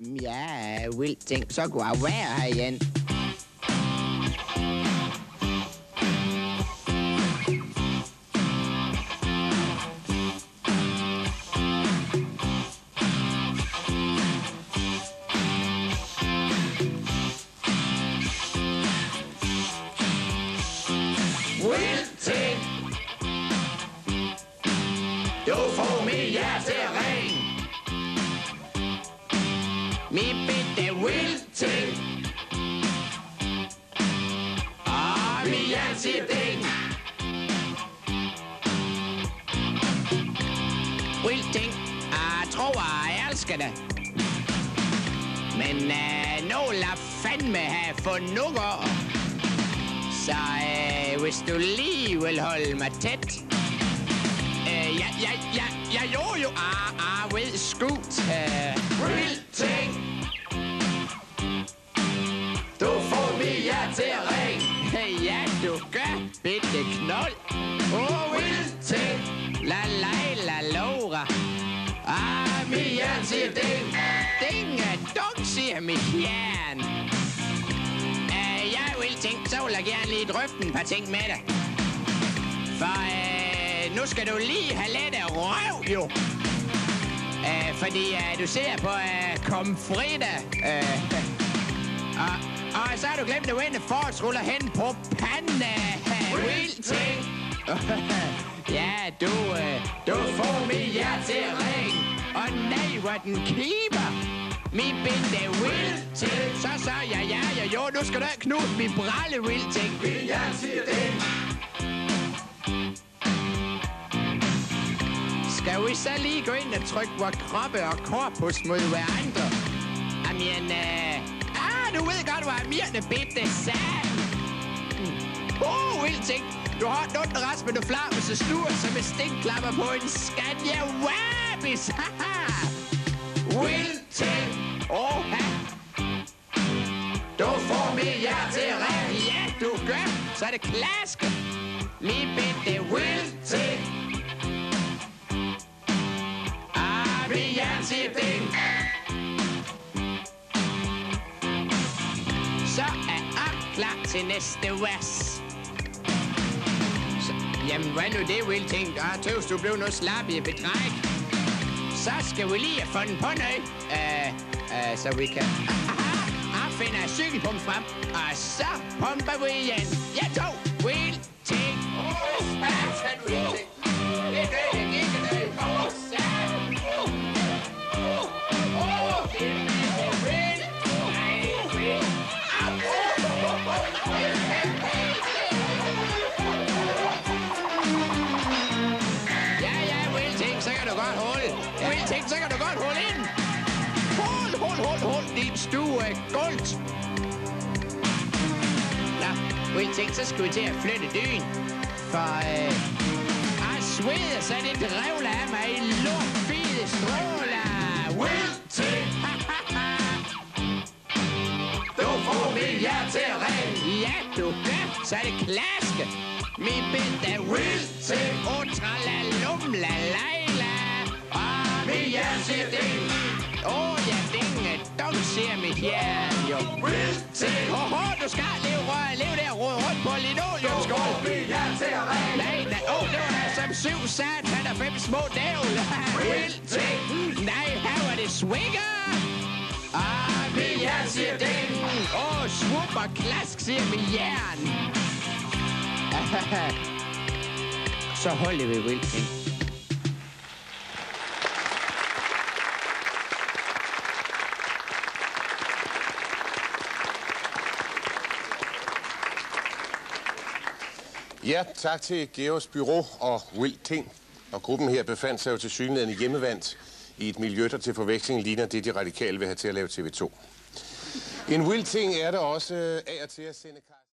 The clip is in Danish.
Ja, vildt ting. Så kunne jeg være her igen. Vildt ting. Du får mit hjerte ring. Min bitte vildt ting. Og min hjerte-ding. Vildt ting. Jeg tror, jeg elsker det. Men nogle er fandme have fornukker. Så hvis du lige vil holde mig tæt. Jo. Ved sgut. Vildt ting. Du får mit hjerte-ring. Ja, du gør, bitte knold. Vildt ting. La Laura. Mit hjerte-ding. Dinge, dunk, siger mit jern. Jeg vil tænke, så vil jeg gerne lige drøfte et par ting med dig. For nu skal du lige have lidt af røv, jo. Fordi du ser på komfritter. Og så har du glemt at vende forårsruller hen på pande. Vildt ting. Ja, Du får mit hjerte-ring. Og nej, hvor den keeper. Min binde vildt ting. Så, jo, nu skal du have knust min bralle vildt ting. Mit hjerte-ding. Skal vi så lige gå ind og trykke vores kroppe og korpus mod hverandre? Jamen, du ved godt, hvor Amirne bitte sagde. Vildt ting. Du har et ondt ras, men du flammer så stur som en stikklapper på en Scania Wabis. Vildt ting. Du får mit hjerte-ring. Ja, du gør. Så er det klask. Min bitte Vildt ting. Mit hjerte-ding. Så er jeg klar til næste vers. Jamen, hvad nu det vil tænke? Tøvs, du blev noget slap i betræk. Så skal vi lige have fundet på noget. Så vi kan... Jeg finder cykelpump frem. Og så pumper vi igen. Jeg tog vildt ting. Vildt ting. Det er det, jeg gik i dag. Så kan du godt holde ind. Hold, din stue guld. Nå, vildt ting, så skal vi til at flytte dyn. For jeg sveder, så det drevler af mig i luftfide stråler. Vildt ting. Du får mit hjerte-ring. Ja, du gør, så er det klaske. Min bitte Vildt ting. Tralalumla-lejla. Mit hjerte-ding. Ja, dinge, dog siger mit hjerte, jo. Vildt ting. Du skal leve der og rode rundt på linoleumsgulv. Du får mit hjerte-ring. Nej, det var som 7 satan og 5 små dævle. Vildt ting. Nej, her var det swinger. Mit hjerte-ding. Svup og klask, siger mit jern. Så holder vi vildt ting. Ja, tak til Georgs Bureau og Vildt ting. Og gruppen her befandt sig jo til synligheden hjemmevandt i et miljø, der til forveksling ligner det, de radikale vil have til at lave TV2. En vildt ting er der også af og til at sende